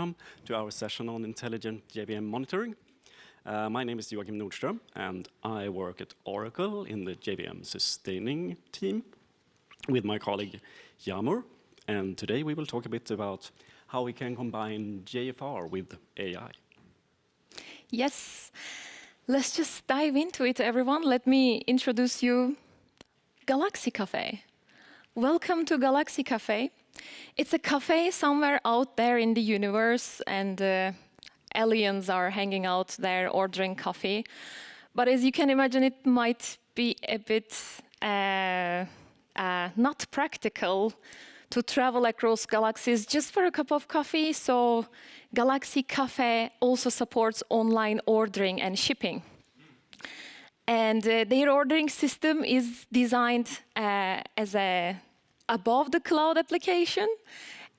welcome to our session on intelligent JVM monitoring. My name is Joachim Nordström, and I work at Oracle in the JVM sustaining team with my colleague Yamur. And today we will talk a bit about how we can combine JFR with AI. Yes, let's just dive into it, everyone. Let me introduce you Galaxy Cafe. Welcome to Galaxy Cafe. It's a cafe somewhere out there in the universe, and aliens are hanging out there ordering coffee. But as you can imagine, it might be a bit not practical to travel across galaxies just for a cup of coffee. So Galaxy Cafe also supports online ordering and shipping. And their ordering system is designed as a above the cloud application,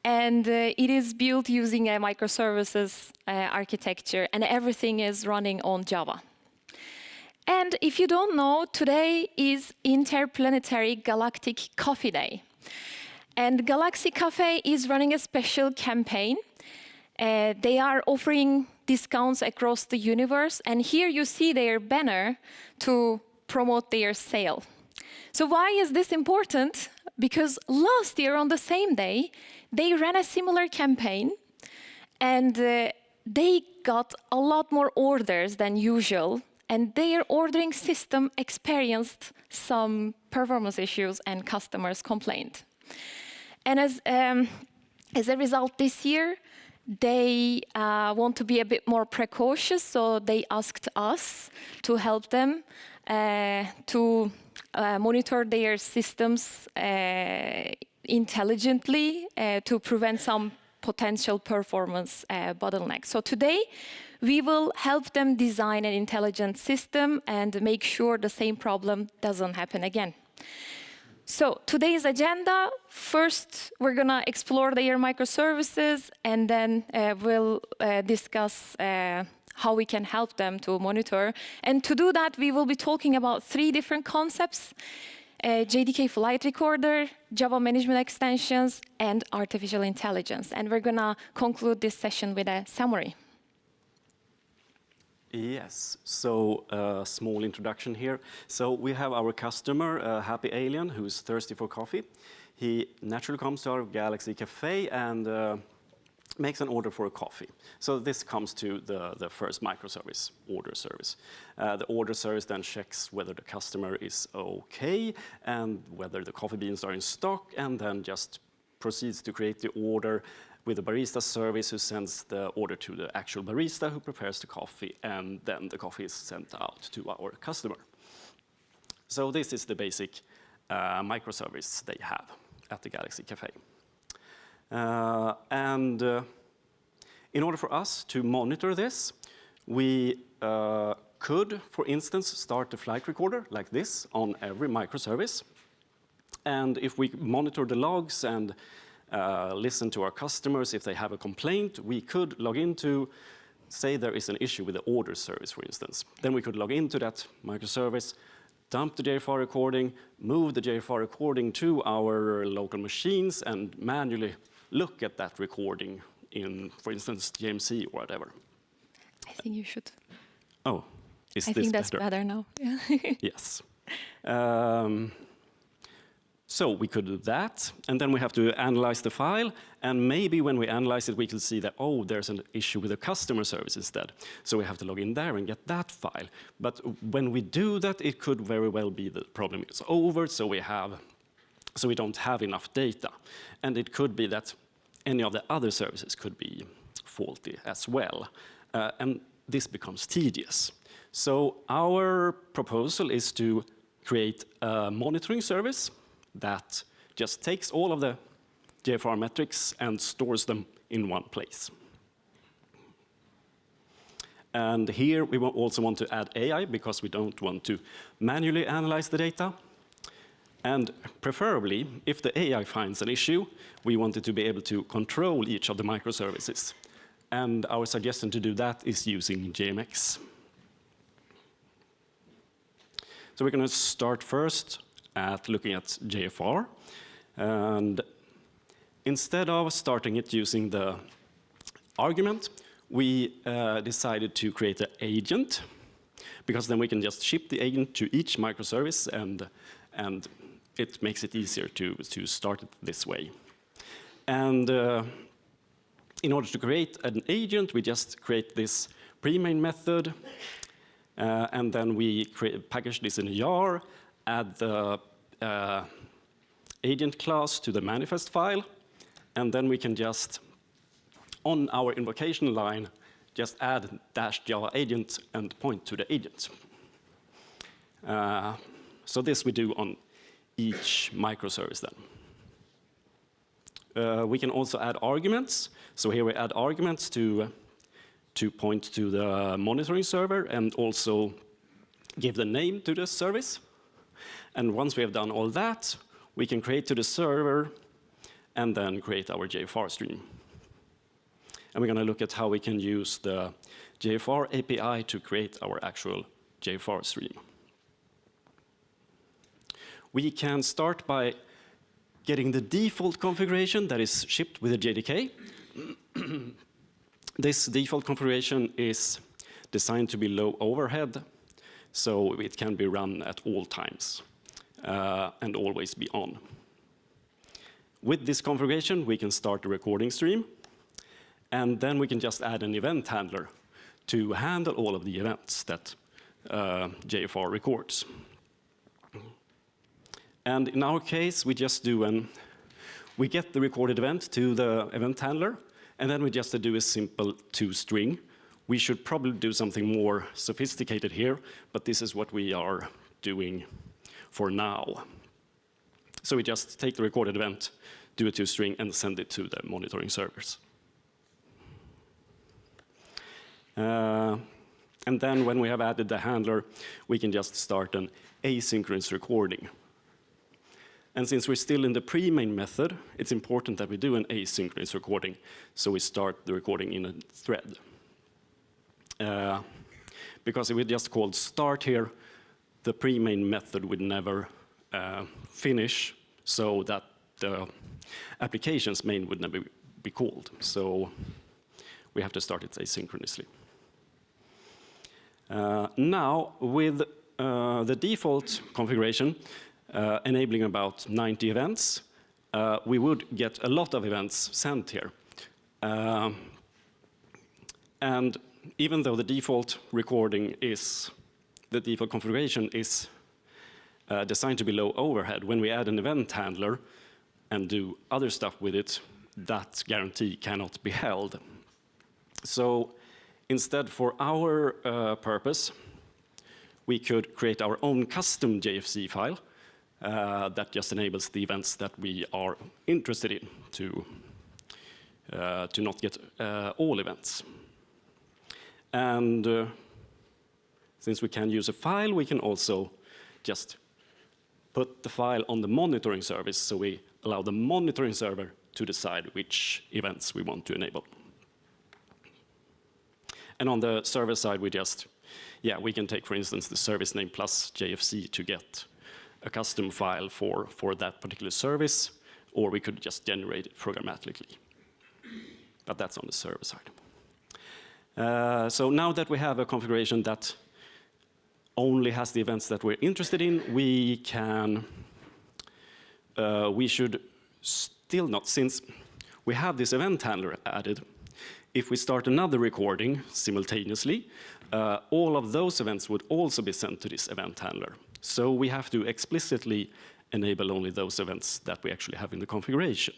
and it is built using a microservices architecture, and everything is running on Java. And if you don't know, today is Interplanetary Galactic Coffee Day. And Galaxy Cafe is running a special campaign. They are offering discounts across the universe, and here you see their banner to promote their sale. So why is this important? Because last year on the same day, they ran a similar campaign, and they got a lot more orders than usual, and their ordering system experienced some performance issues and customers complained. And as a result this year, they want to be a bit more precautious, so they asked us to help them to monitor their systems intelligently to prevent some potential performance bottlenecks. So today, we will help them design an intelligent system and make sure the same problem doesn't happen again. So today's agenda, first we're going to explore their microservices, and then we'll discuss how we can help them to monitor. And to do that, we will be talking about 3 different concepts: JDK Flight Recorder, Java management extensions, and artificial intelligence. And we're going to conclude this session with a summary. Yes, so a small introduction here. So we have our customer, a happy alien who's thirsty for coffee. He naturally comes to our Galaxy Cafe and makes an order for a coffee. So this comes to the first microservice, order service. The order service then checks whether the customer is okay and whether the coffee beans are in stock, and then just proceeds to create the order with a barista service who sends the order to the actual barista who prepares the coffee, and then the coffee is sent out to our customer. So this is the basic microservice they have at the Galaxy Cafe. In order for us to monitor this, we could, for instance, start the flight recorder like this on every microservice. And if we monitor the logs and listen to our customers, if they have a complaint, we could log into, say there is an issue with the order service, for instance. Then we could log into that microservice, dump the JFR recording, move the JFR recording to our local machines, and manually look at that recording in, for instance, JMC or whatever. I think you should. Oh, is this better? I think that's better now. Yeah. Yes. So we could do that, and then we have to analyze the file, and maybe when we analyze it, we can see that, oh, there's an issue with the customer service instead. So we have to log in there and get that file. But when we do that, it could very well be the problem is over, so we don't have enough data. And it could be that any of the other services could be faulty as well. And this becomes tedious. So our proposal is to create a monitoring service that just takes all of the JFR metrics and stores them in one place. And here we also want to add AI because we don't want to manually analyze the data. And preferably, if the AI finds an issue, we want it to be able to control each of the microservices. And our suggestion to do that is using JMX. So we're going to start first at looking at JFR. And instead of starting it using the argument, we decided to create an agent, because then we can just ship the agent to each microservice, and it makes it easier to start it this way. And in order to create an agent, we just create this pre-main method, and then we package this in a jar, add the agent class to the manifest file, and then we can just, on our invocation line, just add -java agent and point to the agent. So this we do on each microservice then. We can also add arguments. So here we add arguments to point to the monitoring server and also give the name to the service. And once we have done all that, we can create to the server and then create our JFR stream. And we're going to look at how we can use the JFR API to create our actual JFR stream. We can start by getting the default configuration that is shipped with the JDK. This default configuration is designed to be low overhead, so it can be run at all times and always be on. With this configuration, we can start the recording stream, and then we can just add an event handler to handle all of the events that JFR records. And in our case, we just we get the recorded event to the event handler, and then we just do a simple toString. We should probably do something more sophisticated here, but this is what we are doing for now. So we just take the recorded event, do a toString, and send it to the monitoring servers. And then when we have added the handler, we can just start an asynchronous recording. And since we're still in the pre-main method, it's important that we do an asynchronous recording, so we start the recording in a thread. Because if we just called start here, the pre-main method would never finish, so that the application's main would never be called. So we have to start it asynchronously. Now, with the default configuration, enabling about 90 events, we would get a lot of events sent here. And even though the default configuration is designed to be low overhead, when we add an event handler and do other stuff with it, that guarantee cannot be held. So instead, for our purpose, we could create our own custom JFC file that just enables the events that we are interested in to not get all events. And since we can use a file, we can also just put the file on the monitoring service, so we allow the monitoring server to decide which events we want to enable. And on the server side, we can take, for instance, the service name plus JFC to get a custom file for that particular service, or we could just generate it programmatically. But that's on the server side. So now that we have a configuration that only has the events that we're interested in, we should still not, since we have this event handler added, if we start another recording simultaneously, all of those events would also be sent to this event handler. So we have to explicitly enable only those events that we actually have in the configuration.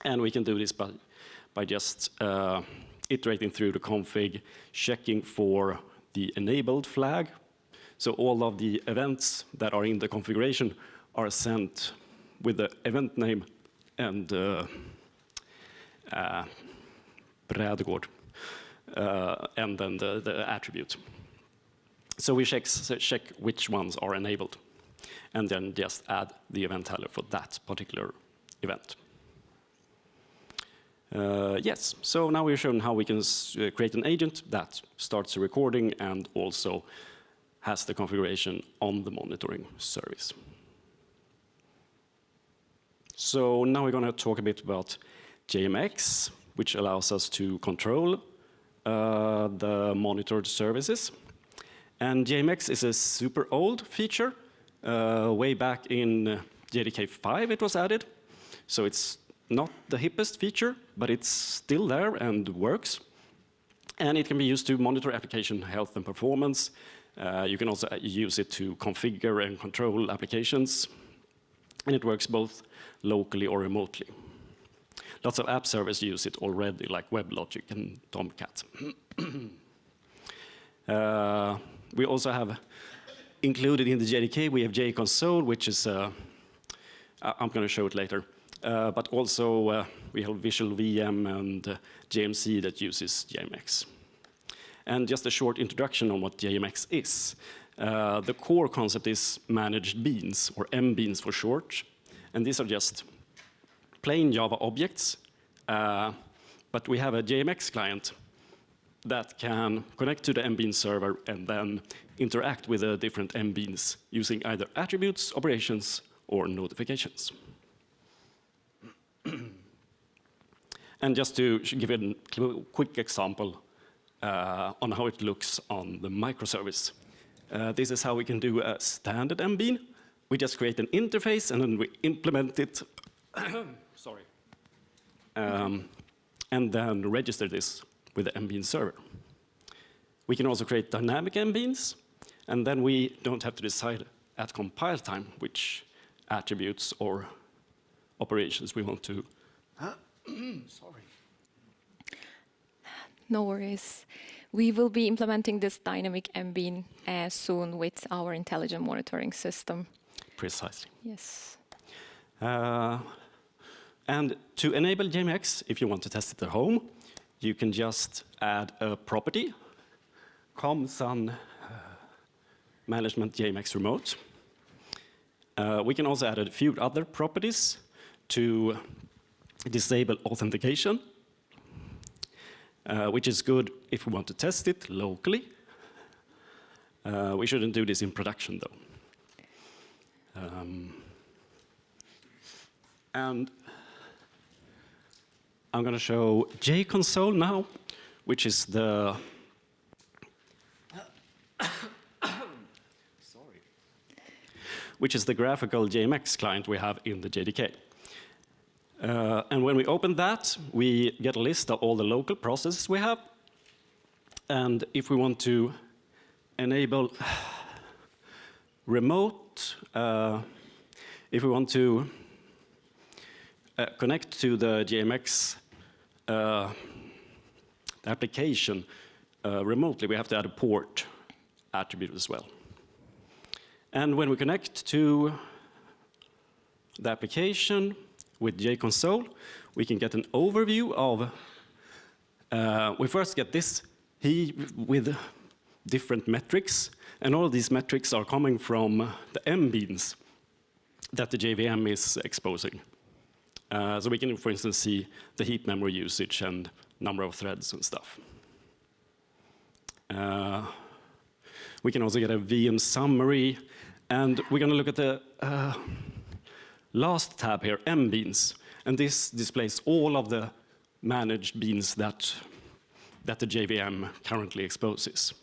And we can do this by just iterating through the config, checking for the enabled flag. So all of the events that are in the configuration are sent with the event name and Brädgård, and then the attribute. So we check which ones are enabled, and then just add the event handler for that particular event. Yes, so now we've shown how we can create an agent that starts a recording and also has the configuration on the monitoring service. So now we're going to talk a bit about JMX, which allows us to control the monitored services. And JMX is a super old feature. Way back in JDK 5 it was added. So it's not the hippest feature, but it's still there and works. And it can be used to monitor application health and performance. You can also use it to configure and control applications. And it works both locally or remotely. Lots of app servers use it already, like WebLogic and Tomcat. We also have included in the JDK, we have JConsole, which is, I'm going to show it later. But also we have Visual VM and JMC that uses JMX. And just a short introduction on what JMX is. The core concept is managed beans, or MBeans for short. And these are just plain Java objects. But we have a JMX client that can connect to the MBean server and then interact with the different MBeans using either attributes, operations, or notifications. And just to give a quick example on how it looks on the microservice. This is how we can do a standard MBean. We just create an interface and then we implement it. Sorry. And then register this with the MBean server. We can also create dynamic MBeans, and then we don't have to decide at compile time which attributes or operations we want to. Sorry. No worries. We will be implementing this dynamic MBean soon with our intelligent monitoring system. Precisely. Yes. And to enable JMX, if you want to test it at home, you can just add a property, ComSun management JMX remote. We can also add a few other properties to disable authentication, which is good if we want to test it locally. We shouldn't do this in production, though. And I'm going to show JConsole now, which is the which is the graphical JMX client we have in the JDK. And when we open that, we get a list of all the local processes we have. And if we want to enable remote, if we want to connect to the JMX application remotely, we have to add a port attribute as well. And when we connect to the application with JConsole, we can get an overview of, we first get this with different metrics, and all of these metrics are coming from the MBeans that the JVM is exposing. So we can, for instance, see the heap memory usage and number of threads and stuff. We can also get a VM summary, and we're going to look at the last tab here, MBeans, and this displays all of the managed beans that the JVM currently exposes.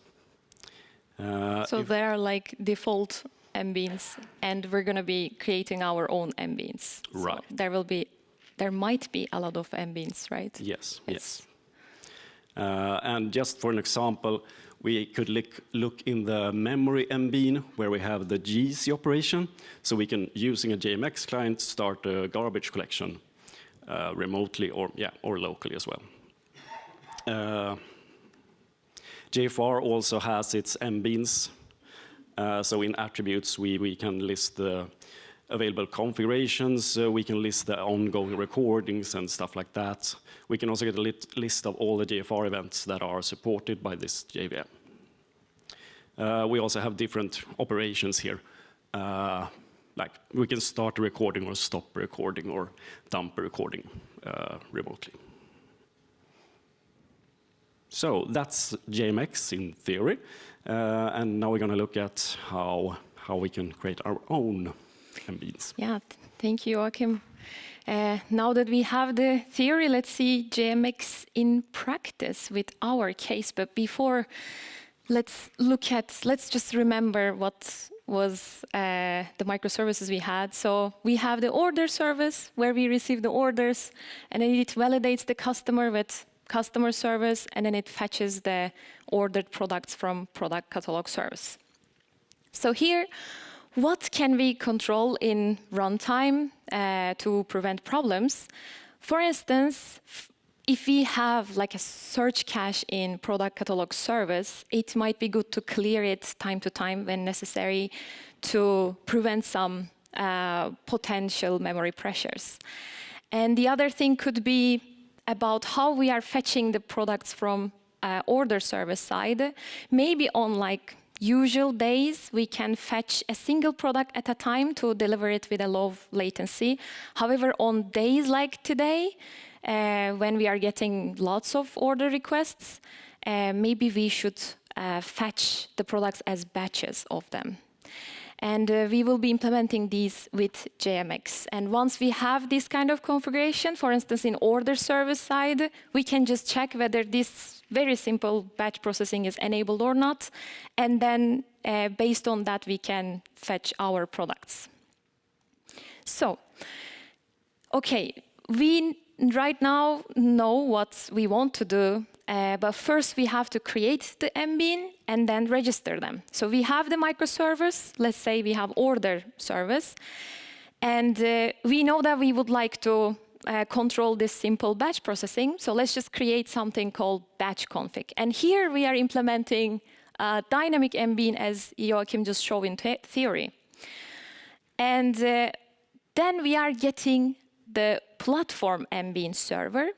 So they are like default MBeans, and we're going to be creating our own MBeans. Right. So there might be a lot of MBeans, right? Yes, yes. And just for an example, we could look in the memory MBean where we have the GC operation. So we can, using a JMX client, start a garbage collection remotely or locally as well. JFR also has its MBeans. So in attributes, we can list the available configurations. We can list the ongoing recordings and stuff like that. We can also get a list of all the JFR events that are supported by this JVM. We also have different operations here. Like we can start a recording or stop recording or dump a recording remotely. So that's JMX in theory. And now we're going to look at how we can create our own MBeans. Yeah, thank you, Joachim. Now that we have the theory, let's see JMX in practice with our case. But before, let's just remember what was the microservices we had. So we have the order service where we receive the orders, and then it validates the customer with customer service, and then it fetches the ordered products from product catalog service. So here, what can we control in runtime to prevent problems? For instance, if we have like a search cache in product catalog service, it might be good to clear it time to time when necessary to prevent some potential memory pressures. And the other thing could be about how we are fetching the products from order service side. Maybe on like usual days, we can fetch a single product at a time to deliver it with a low latency. However, on days like today, when we are getting lots of order requests, maybe we should fetch the products as batches of them. And we will be implementing these with JMX. And once we have this kind of configuration, for instance, in order service side, we can just check whether this very simple batch processing is enabled or not. And then based on that, we can fetch our products. So, okay, we right now know what we want to do. But first, we have to create the MBean and then register them. So we have the microservice. Let's say we have order service. And we know that we would like to control this simple batch processing. So let's just create something called batch config. And here we are implementing dynamic MBean as Joachim just showed in theory. And then we are getting the platform MBean server.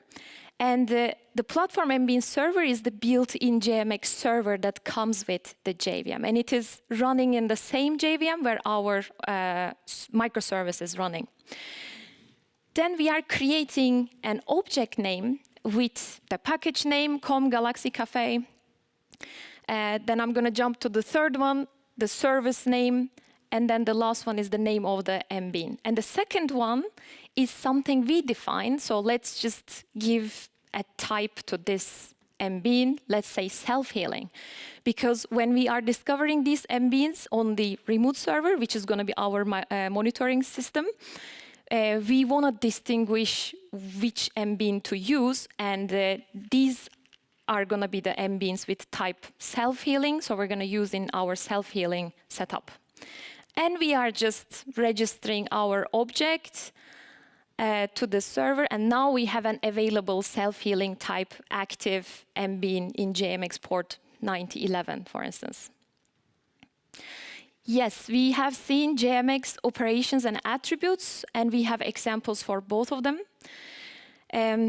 And the platform MBean server is the built-in JMX server that comes with the JVM. And it is running in the same JVM where our microservice is running. Then we are creating an object name with the package name, com Galaxy Cafe. Then I'm going to jump to the third one, the service name. And then the last one is the name of the MBean. And the second one is something we define. So let's just give a type to this MBean, let's say self-healing. Because when we are discovering these MBeans on the remote server, which is going to be our monitoring system, we want to distinguish which MBean to use. And these are going to be the MBeans with type self-healing. So we're going to use in our self-healing setup. And we are just registering our object to the server. And now we have an available self-healing type active MBean in JMX port 9011, for instance. Yes, we have seen JMX operations and attributes, and we have examples for both of them.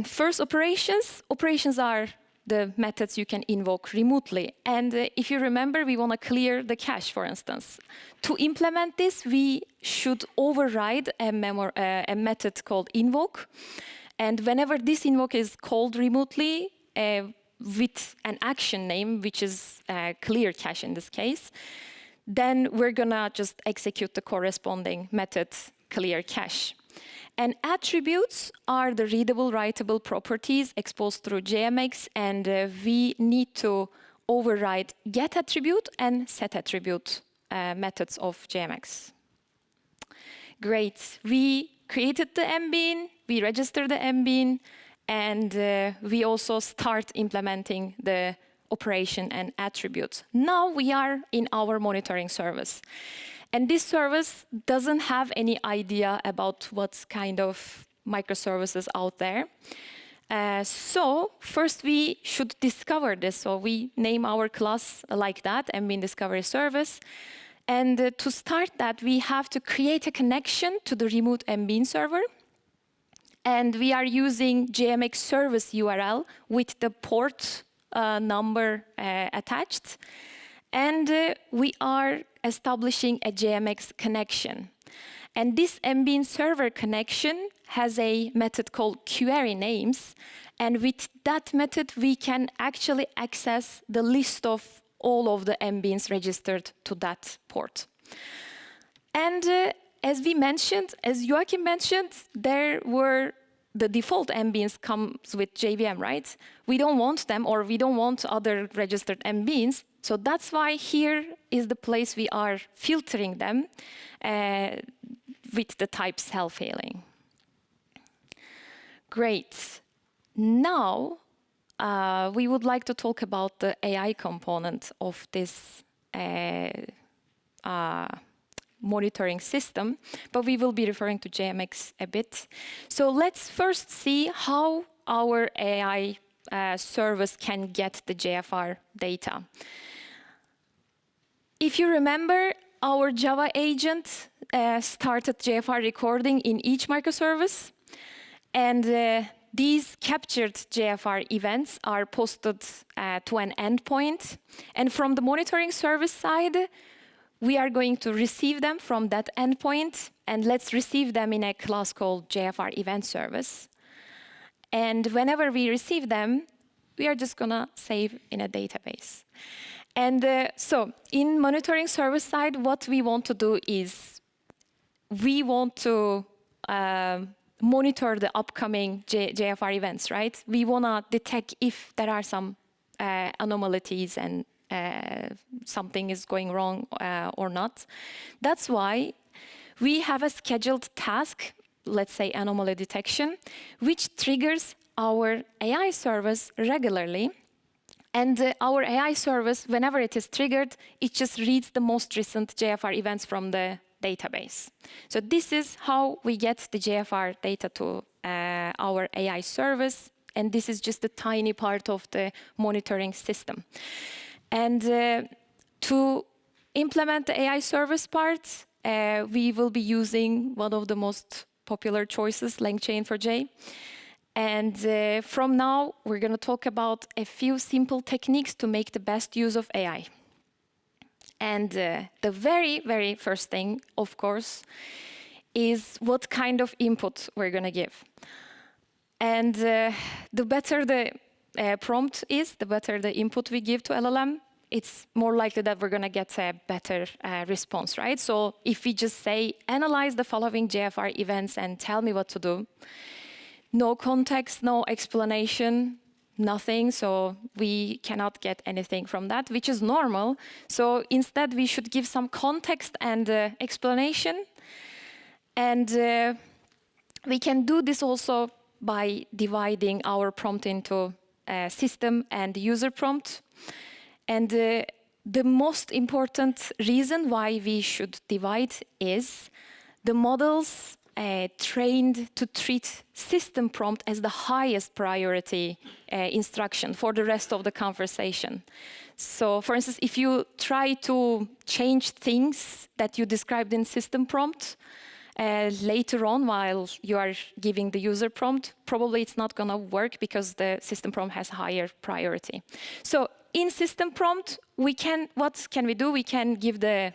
First, operations. Operations are the methods you can invoke remotely. And if you remember, we want to clear the cache, for instance. To implement this, we should override a method called invoke. And whenever this invoke is called remotely with an action name, which is clear cache in this case, then we're going to just execute the corresponding method clear cache. And attributes are the readable, writable properties exposed through JMX, and we need to override get attribute and set attribute methods of JMX. Great. We created the MBean, we registered the MBean, and we also start implementing the operation and attributes. Now we are in our monitoring service. And this service doesn't have any idea about what kind of microservices out there. So first we should discover this. So we name our class like that, MBean Discovery Service. And to start that, we have to create a connection to the remote MBean server. And we are using JMX service URL with the port number attached. And we are establishing a JMX connection. And this MBean server connection has a method called query names. And with that method, we can actually access the list of all of the MBeans registered to that port. And as we mentioned, as Joachim mentioned, the default MBeans comes with JVM, right? We don't want them, or we don't want other registered MBeans. So that's why here is the place we are filtering them with the type self-healing. Great. Now, we would like to talk about the AI component of this monitoring system, but we will be referring to JMX a bit. So let's first see how our AI service can get the JFR data. If you remember, our Java agent started JFR recording in each microservice, and these captured JFR events are posted to an endpoint. And from the monitoring service side, we are going to receive them from that endpoint, and let's receive them in a class called JFR event service. And whenever we receive them, we are just gonna save in a database. And so in monitoring service side, what we want to do is we want to monitor the upcoming JFR events, right? We wanna detect if there are some anomalies and something is going wrong or not. That's why we have a scheduled task, let's say anomaly detection, which triggers our AI service regularly. And our AI service, whenever it is triggered, it just reads the most recent JFR events from the database. So this is how we get the JFR data to our AI service. And this is just a tiny part of the monitoring system. And to implement the AI service part, we will be using one of the most popular choices, LangChain4j. And from now, we're going to talk about a few simple techniques to make the best use of AI. And the very, very first thing, of course, is what kind of input we're going to give. And the better the prompt is, the better the input we give to LLM, it's more likely that we're going to get a better response, right? So if we just say, analyze the following JFR events and tell me what to do, no context, no explanation, nothing, so we cannot get anything from that, which is normal. So instead, we should give some context and explanation. And we can do this also by dividing our prompt into system and user prompt. And the most important reason why we should divide is the models trained to treat system prompt as the highest priority instruction for the rest of the conversation. So for instance, if you try to change things that you described in system prompt, later on while you are giving the user prompt, probably it's not going to work because the system prompt has higher priority. So in system prompt, what can we do? We can give the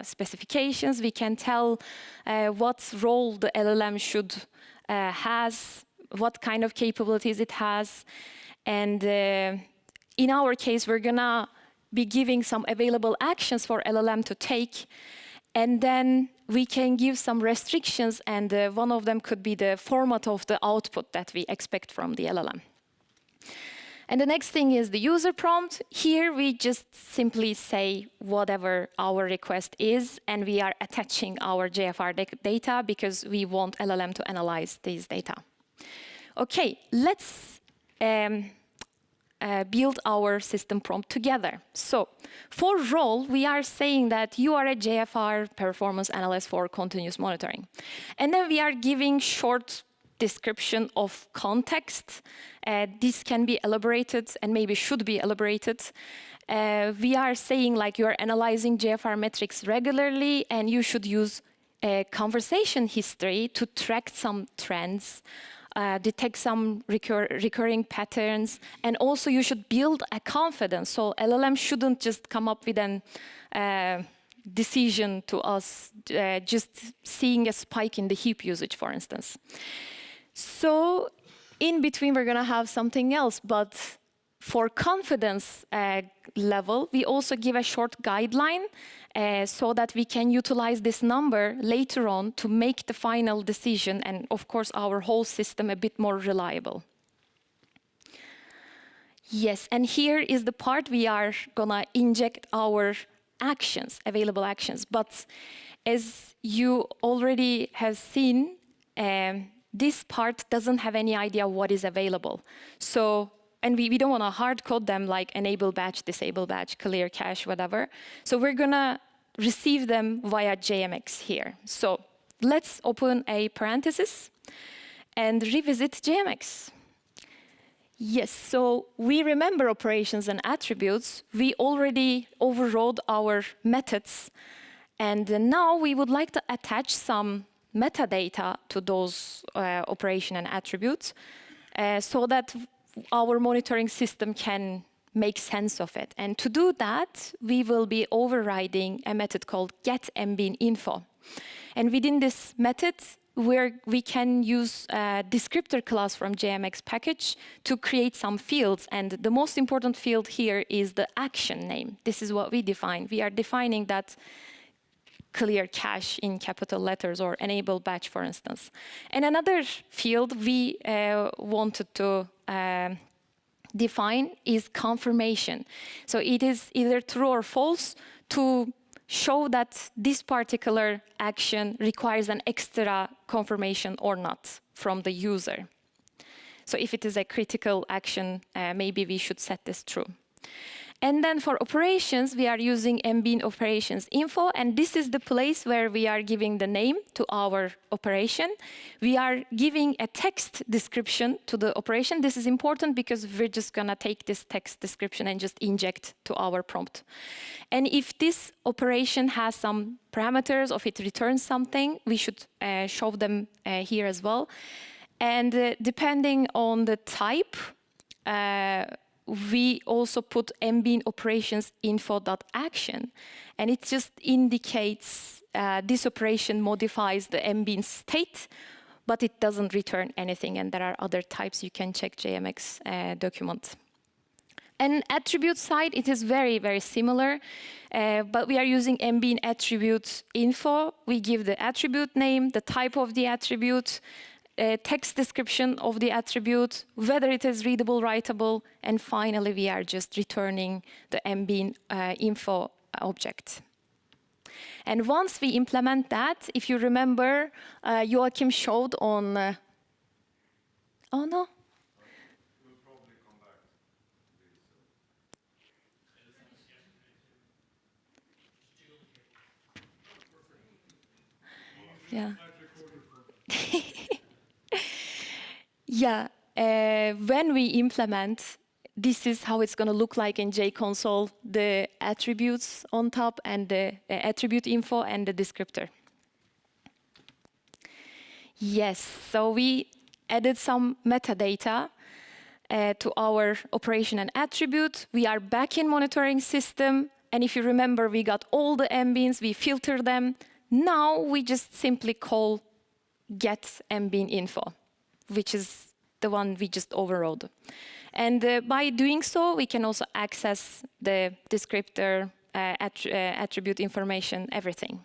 specifications. We can tell what role the LLM should has, what kind of capabilities it has. And in our case, we're going to be giving some available actions for LLM to take. And then we can give some restrictions, and one of them could be the format of the output that we expect from the LLM. And the next thing is the user prompt. Here we just simply say whatever our request is, and we are attaching our JFR data because we want LLM to analyze these data. Okay, let's build our system prompt together. So for role, we are saying that you are a JFR performance analyst for continuous monitoring. And then we are giving short description of context. This can be elaborated and maybe should be elaborated. We are saying like you are analyzing JFR metrics regularly and you should use conversation history to track some trends, detect some recurring patterns, and also you should build a confidence. So LLM shouldn't just come up with an decision to us, just seeing a spike in the heap usage, for instance. So in between, we're going to have something else. But For confidence level, we also give a short guideline so that we can utilize this number later on to make the final decision and, of course, our whole system a bit more reliable. Yes, and here is the part we are gonna inject our actions, available actions. But as you already have seen, this part doesn't have any idea what is available. So, and we don't want to hard code them like enable batch, disable batch, clear cache, whatever. So we're gonna receive them via JMX here. So let's open a parenthesis and revisit JMX. Yes, so we remember operations and attributes. We already overrode our methods. And now we would like to attach some metadata to those operation and attributes so that our monitoring system can make sense of it. And to do that, we will be overriding a method called getMBeanInfo. And within this method, we can use a descriptor class from JMX package to create some fields. And the most important field here is the action name. This is what we define. We are defining that clear cache in capital letters or enable batch, for instance. And another field we wanted to define is confirmation. So it is either true or false to show that this particular action requires an extra confirmation or not from the user. So if it is a critical action, maybe we should set this true. And then for operations, we are using MBean operations info, and this is the place where we are giving the name to our operation. We are giving a text description to the operation. This is important because we're just gonna take this text description and just inject to our prompt. And if this operation has some parameters, or if it returns something, we should show them here as well. And depending on the type, we also put MBean operations info.action, and it just indicates this operation modifies the MBean state, but it doesn't return anything, and there are other types. You can check JMX document. And attribute side, it is very, very similar, but we are using MBean attribute info. We give the attribute name, the type of the attribute, text description of the attribute, whether it is readable, writable, and finally we are just returning the MBean info object. And once we implement that, if you remember, Joachim showed on, oh no? We'll probably come back to this. Yeah. Yeah, when we implement, this is how it's going to look like in JConsole, the attributes on top and the attribute info and the descriptor. Yes, so we added some metadata to our operation and attribute. We are back in monitoring system. And if you remember, we got all the MBeans, we filter them. Now we just simply call getMBeanInfo, which is the one we just overrode. And by doing so, we can also access the descriptor, attribute information, everything.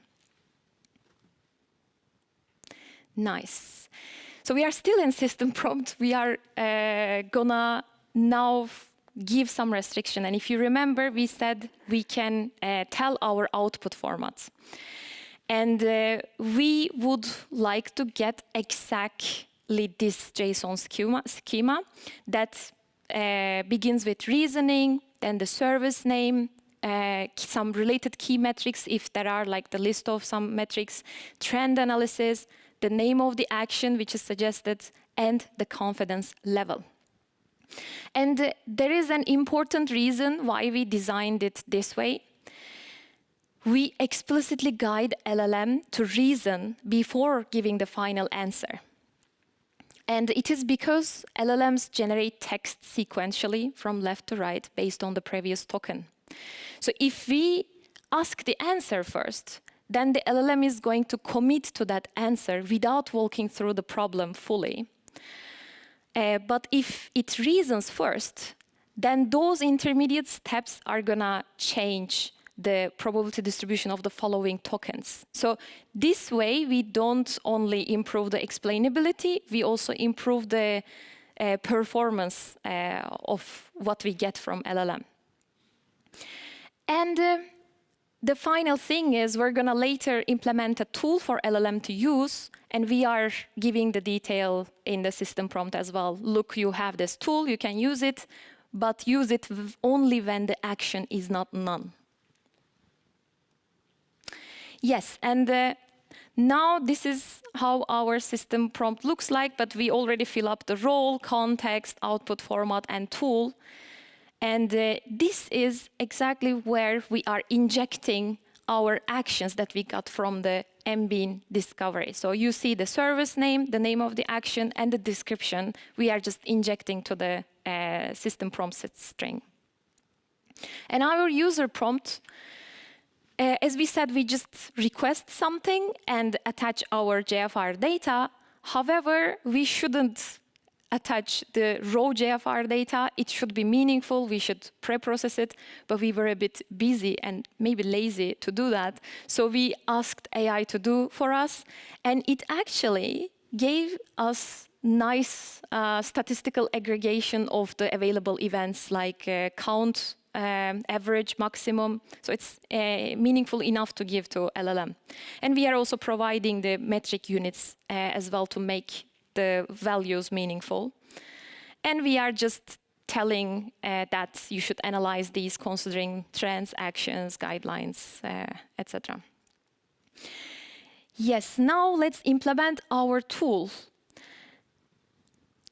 Nice. So we are still in system prompt. We are gonna now give some restriction. And if you remember, we said we can tell our output format. And we would like to get exactly this JSON schema that begins with reasoning, then the service name, some related key metrics if there are, like the list of some metrics, trend analysis, the name of the action which is suggested, and the confidence level. And there is an important reason why we designed it this way. We explicitly guide LLM to reason before giving the final answer. And it is because LLMs generate text sequentially from left to right based on the previous token. So if we ask the answer first, then the LLM is going to commit to that answer without walking through the problem fully. But if it reasons first, then those intermediate steps are gonna change the probability distribution of the following tokens. So this way, we don't only improve the explainability, we also improve the performance of what we get from LLM. And the final thing is we're going to later implement a tool for LLM to use, and we are giving the detail in the system prompt as well. Look, you have this tool, you can use it, but use it only when the action is not none. Yes, and now this is how our system prompt looks like, but we already fill up the role, context, output format, and tool. And this is exactly where we are injecting our actions that we got from the MBean discovery. So you see the service name, the name of the action, and the description. We are just injecting to the system prompt string. And our user prompt, as we said, we just request something and attach our JFR data. However, we shouldn't attach the raw JFR data. It should be meaningful. We should pre-process it. But we were a bit busy and maybe lazy to do that. So we asked AI to do for us. And it actually gave us nice statistical aggregation of the available events like count, average, maximum. So it's meaningful enough to give to LLM. And we are also providing the metric units as well to make the values meaningful. And we are just telling that you should analyze these considering trends, actions, guidelines, etc. Yes, now let's implement our tool.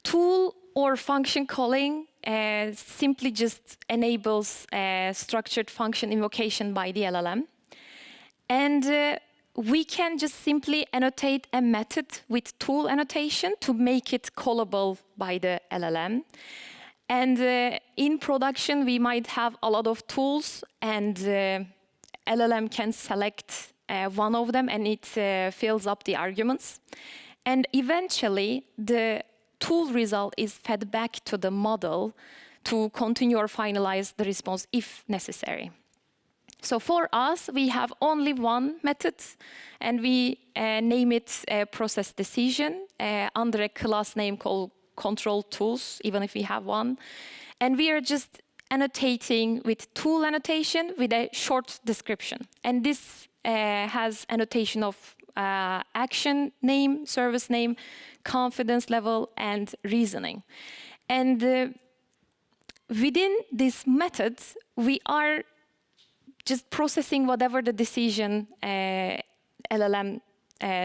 Tool or function calling simply just enables structured function invocation by the LLM. And we can just simply annotate a method with tool annotation to make it callable by the LLM. And in production, we might have a lot of tools, and LLM can select one of them, and it fills up the arguments. And eventually, the tool result is fed back to the model to continue or finalize the response if necessary. So for us, we have only one method, and we name it process decision under a class name called control tools, even if we have one. And we are just annotating with tool annotation with a short description. And this has annotation of action name, service name, confidence level, and reasoning. And within this method, we are just processing whatever the decision LLM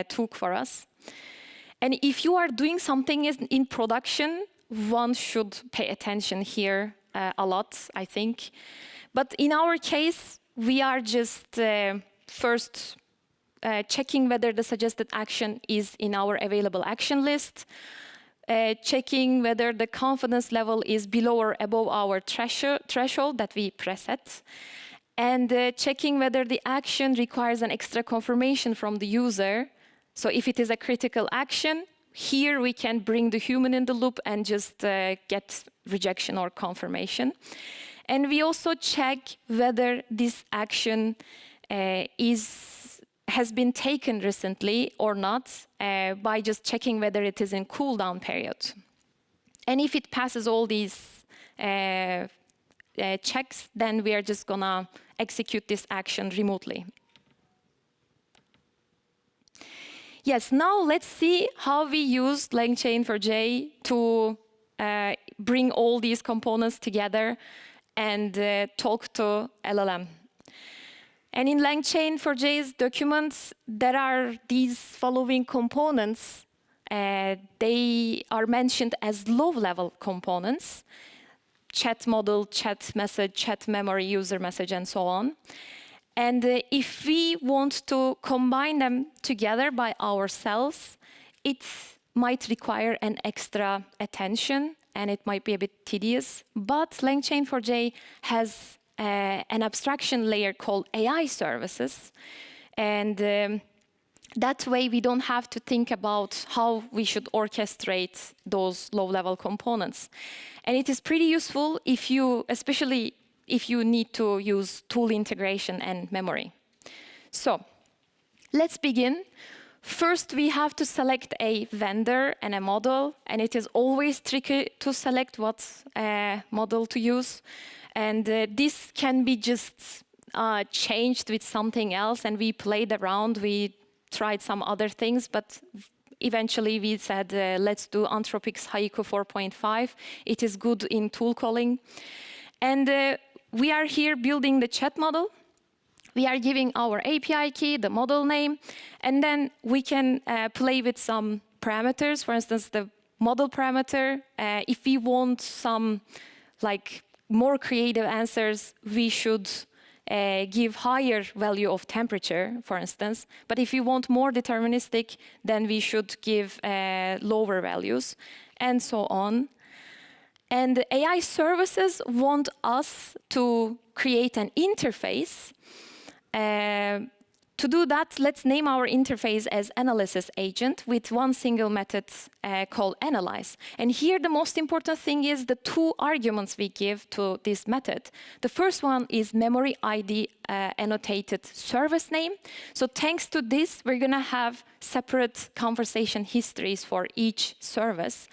took for us. And if you are doing something in production, one should pay attention here a lot, I think. But in our case, we are just first checking whether the suggested action is in our available action list, checking whether the confidence level is below or above our threshold that we preset, and checking whether the action requires an extra confirmation from the user. So if it is a critical action, here we can bring the human in the loop and just get rejection or confirmation. And we also check whether this action has been taken recently or not by just checking whether it is in cooldown period. And if it passes all these checks, then we are just gonna execute this action remotely. Yes, now let's see how we used LangChain4j to bring all these components together and talk to LLM. And in LangChain4j's documents, there are these following components. They are mentioned as low-level components: chat model, chat message, chat memory, user message, and so on. And if we want to combine them together by ourselves, it might require an extra attention, and it might be a bit tedious. But LangChain4j has an abstraction layer called AI services. And That way, we don't have to think about how we should orchestrate those low-level components. And it is pretty useful if you, especially if you need to use tool integration and memory. So let's begin. First, we have to select a vendor and a model, and it is always tricky to select what model to use. And this can be just changed with something else, and we played around. We tried some other things, but eventually we said, let's do Anthropic's Haiku 4.5. It is good in tool calling. And we are here building the chat model. We are giving our API key, the model name, and then we can play with some parameters. For instance, the model parameter. If we want some more creative answers, we should give higher value of temperature, for instance. But if you want more deterministic, then we should give lower values, and so on. And the AI services want us to create an interface. To do that, let's name our interface as analysis agent with one single method called analyze. And here the most important thing is the two arguments we give to this method. The first one is memory ID annotated service name. So thanks to this, we're going to have separate conversation histories for each service.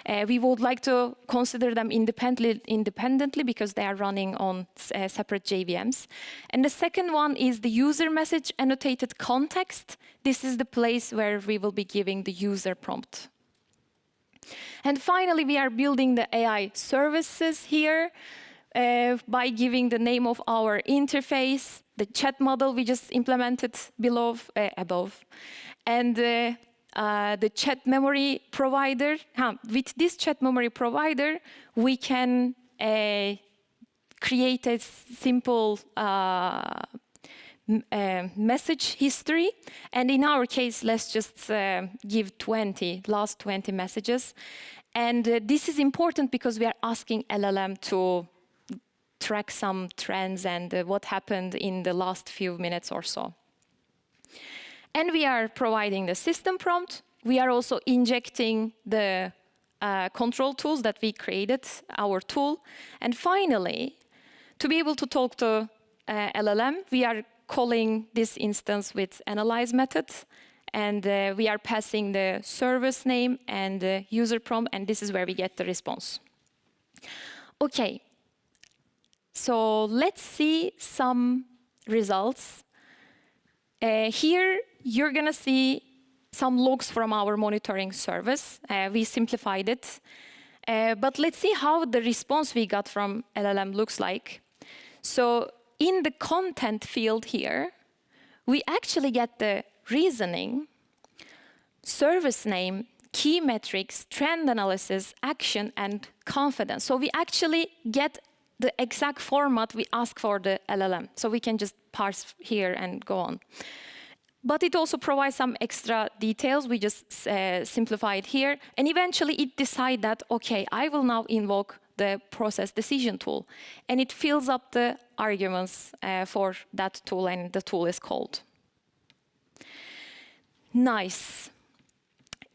We would like to consider them independently because they are running on separate JVMs. And the second one is the user message annotated context. This is the place where we will be giving the user prompt. And finally, we are building the AI services here by giving the name of our interface, the chat model we just implemented above, and the chat memory provider. With this chat memory provider, we can create a simple message history. And in our case, let's just give last 20 messages. And this is important because we are asking LLM to track some trends and what happened in the last few minutes or so. And we are providing the system prompt. We are also injecting the control tools that we created, our tool. And finally, to be able to talk to LLM, we are calling this instance with analyze method. And we are passing the service name and the user prompt, and this is where we get the response. OK. So let's see some results. Here, you're going to see some logs from our monitoring service. We simplified it. But let's see how the response we got from LLM looks like. So in the content field here, we actually get the reasoning, service name, key metrics, trend analysis, action, and confidence. So we actually get the exact format we ask for the LLM. So we can just parse here and go on. But it also provides some extra details. We just simplify it here. And eventually, it decides that, OK, I will now invoke the process decision tool. And it fills up the arguments for that tool, and the tool is called. Nice.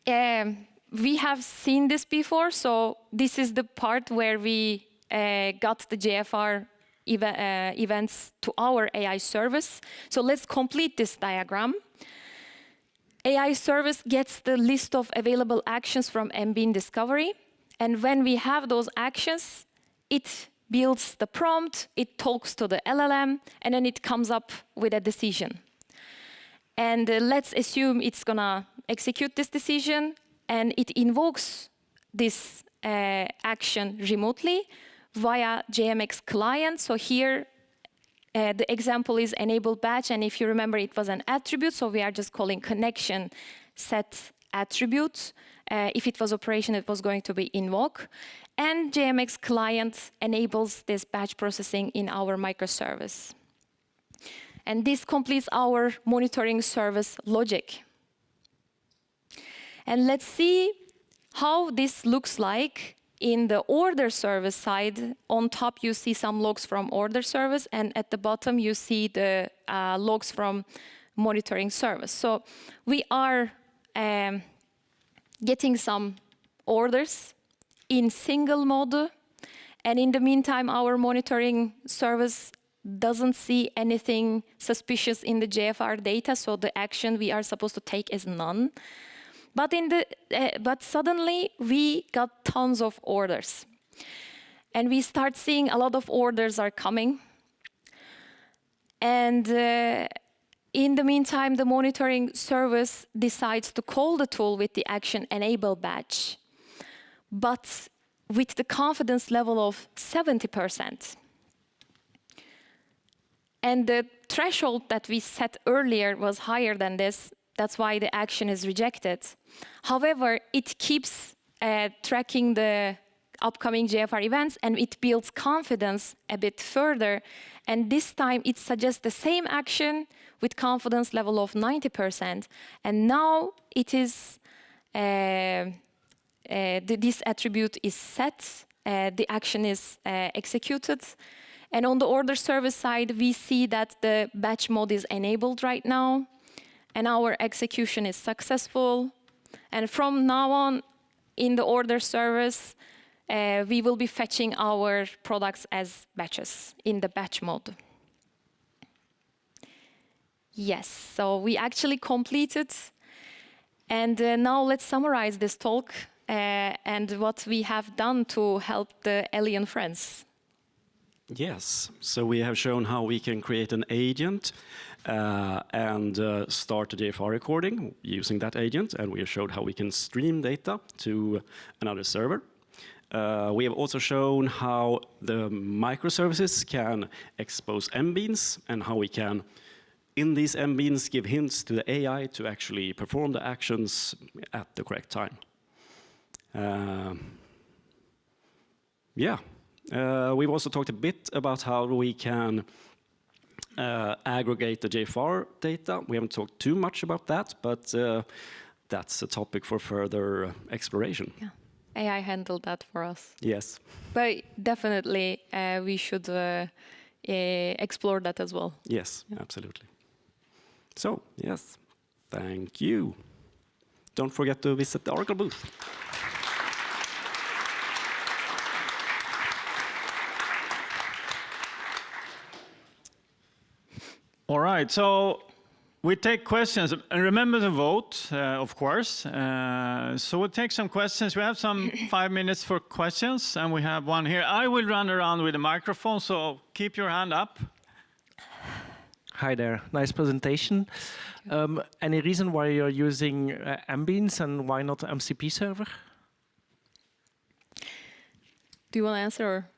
We have seen this before. So this is the part where we got the JFR events to our AI service. So let's complete this diagram. AI service gets the list of available actions from MBean discovery. And when we have those actions, it builds the prompt, it talks to the LLM, and then it comes up with a decision. And let's assume it's going to execute this decision, and it invokes this action remotely via JMX client. So here, the example is enable batch. And if you remember, it was an attribute. So we are just calling connection set attribute. If it was operation, it was going to be invoke. And JMX client enables this batch processing in our microservice. And this completes our monitoring service logic. And let's see how this looks like in the order service side. On top, you see some logs from order service, and at the bottom, you see the logs from monitoring service. So we are getting some orders in single mode, and in the meantime, our monitoring service doesn't see anything suspicious in the JFR data, so the action we are supposed to take is none. But suddenly, we got tons of orders. And we start seeing a lot of orders are coming. And in the meantime, the monitoring service decides to call the tool with the action enable batch, but with the confidence level of 70%. And the threshold that we set earlier was higher than this. That's why the action is rejected. However, it keeps tracking the upcoming JFR events, and it builds confidence a bit further. And this time, it suggests the same action with confidence level of 90%. And now it is this attribute is set. The action is executed. And on the order service side, we see that the batch mode is enabled right now, and our execution is successful. And from now on, in the order service, we will be fetching our products as batches in the batch mode. Yes, so we actually completed. And now let's summarize this talk and what we have done to help the alien friends. Yes, so we have shown how we can create an agent and start a JFR recording using that agent, and we have showed how we can stream data to another server. We have also shown how the microservices can expose MBeans and how we can, in these MBeans, give hints to the AI to actually perform the actions at the correct time. We've also talked a bit about how we can aggregate the JFR data. We haven't talked too much about that, but that's a topic for further exploration. Yeah. AI handled that for us. Yes. But definitely, we should explore that as well. Yes, yeah. Absolutely. So, yes, thank you. Don't forget to visit the Oracle booth. All right, so we take questions, and remember to vote, of course. So we'll take some questions. We have some 5 minutes for questions, and we have one here. I will run around with a microphone, so keep your hand up. Hi there, nice presentation. Any reason why you're using MBeans and why not MCP server? Do you want to answer? Or?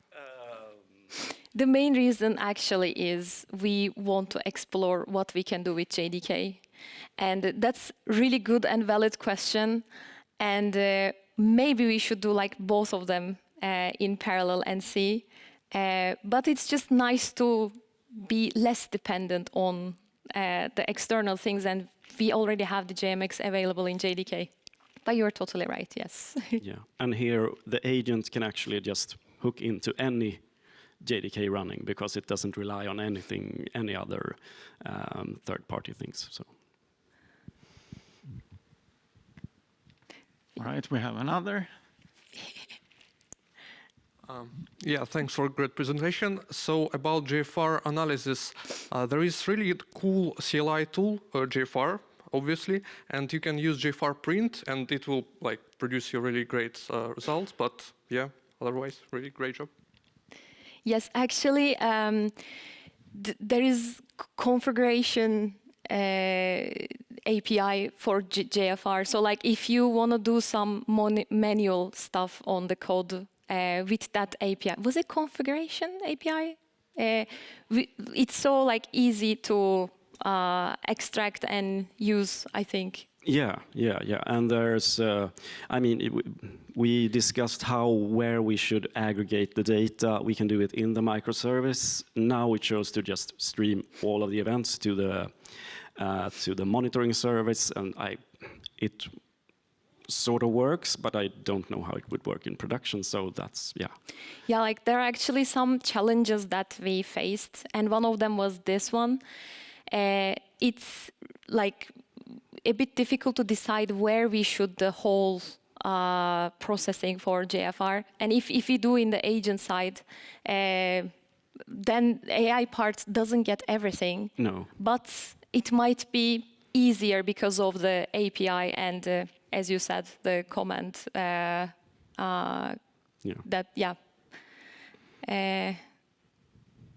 The main reason actually is we want to explore what we can do with JDK. And that's really good and valid question. And maybe we should do like both of them in parallel and see. But it's just nice to be less dependent on the external things. And we already have the JMX available in JDK. But you're totally right, yes. Yeah, and here the agent can actually just hook into any JDK running because it doesn't rely on anything, any other third-party things. So. All right, we have another. Yeah, thanks for a great presentation. So about JFR analysis, there is really a cool CLI tool, JFR, obviously, and you can use JFR print, and it will like produce you really great results. But yeah, otherwise, really great job. Yes, actually, there is configuration API for JFR. So like if you want to do some manual stuff on the code with that API, was it configuration API? It's so like easy to extract and use, I think. Yeah. And there's, I mean, we discussed where we should aggregate the data. We can do it in the microservice. Now we chose to just stream all of the events to the monitoring service, and it sort of works, but I don't know how it would work in production. So that's, yeah. Yeah, like there are actually some challenges that we faced, and one of them was this one. it's like a bit difficult to decide where we should the whole processing for JFR. And if we do in the agent side, then AI part doesn't get everything. No. But it might be easier because of the API and, as you said, the comment that,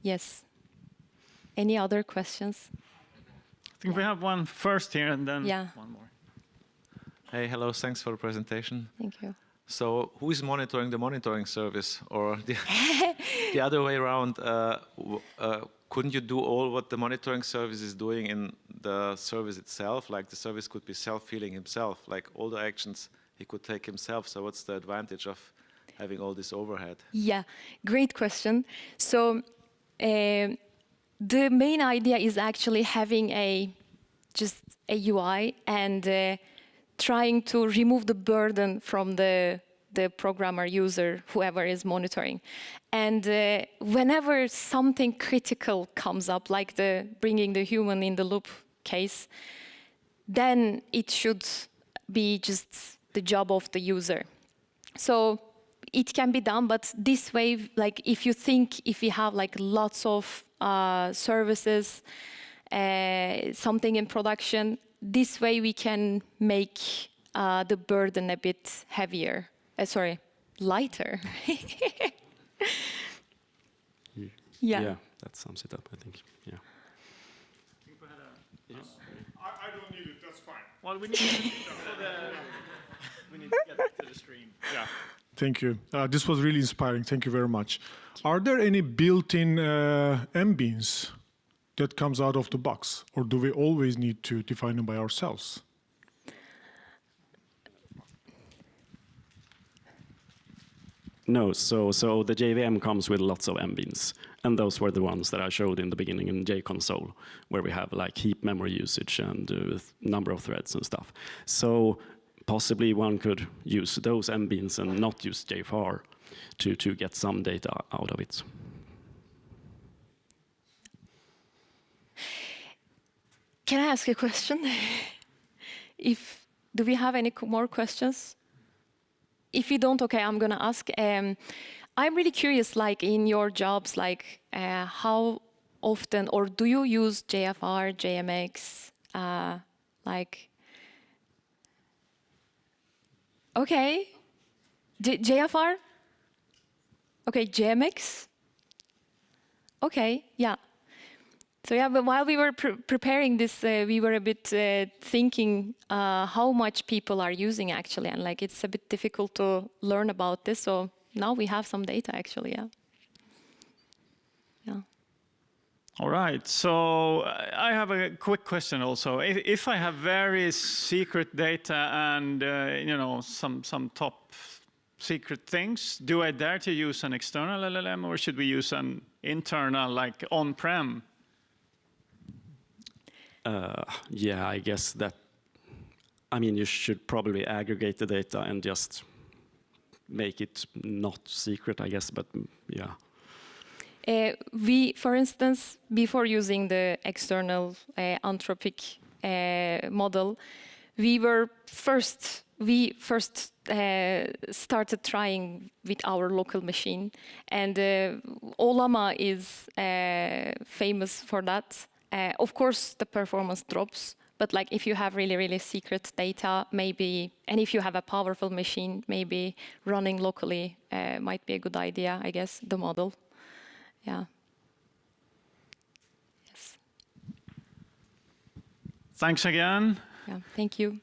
yes. Any other questions? I think we have one first here and then one more. Hey, hello, thanks for the presentation. Thank you. So who is monitoring the monitoring service? Or the other way around, couldn't you do all what the monitoring service is doing in the service itself? Like the service could be self-healing himself, like all the actions he could take himself. So what's the advantage of having all this overhead? Yeah, great question. So the main idea is actually having just a UI and trying to remove the burden from the programmer, user, whoever is monitoring. And whenever something critical comes up, like the bringing the human in the loop case, then it should be just the job of the user. So it can be done, but this way, like if we have like lots of services, something in production, this way we can make the burden a bit heavier. Lighter. Yeah, that sums it up, I think. Yeah. I don't need it, that's fine. Well, we need to get to the stream. Yeah. Thank you. This was really inspiring. Thank you very much. Are there any built-in MBeans that comes out of the box, or do we always need to define them by ourselves? No, so the JVM comes with lots of MBeans, and those were the ones that I showed in the beginning in JConsole, where we have like heap memory usage and number of threads and stuff. So possibly one could use those MBeans and not use JFR to get some data out of it. Can I ask a question? Do we have any more questions? If you don't, okay, I'm gonna ask. I'm really curious, like in your jobs, like how often, or do you use JFR, JMX, like? Okay, JFR. Okay, JMX. Okay, yeah. So yeah, but while we were preparing this, we were a bit thinking how much people are using actually, and like it's a bit difficult to learn about this. So now we have some data actually, yeah. Yeah. All right. So I have a quick question also. If I have very secret data and some top secret things, do I dare to use an external LLM, or should we use an internal, like on-prem? Yeah, I guess that, I mean, you should probably aggregate the data and just make it not secret, I guess, but yeah. We, for instance, before using the external Anthropic model, we first started trying with our local machine, and Olama is famous for that. Of course, the performance drops, but like if you have really, really secret data, maybe, and if you have a powerful machine, maybe running locally might be a good idea, I guess, the model. Yeah. Yes. Thanks again. Yeah, thank you.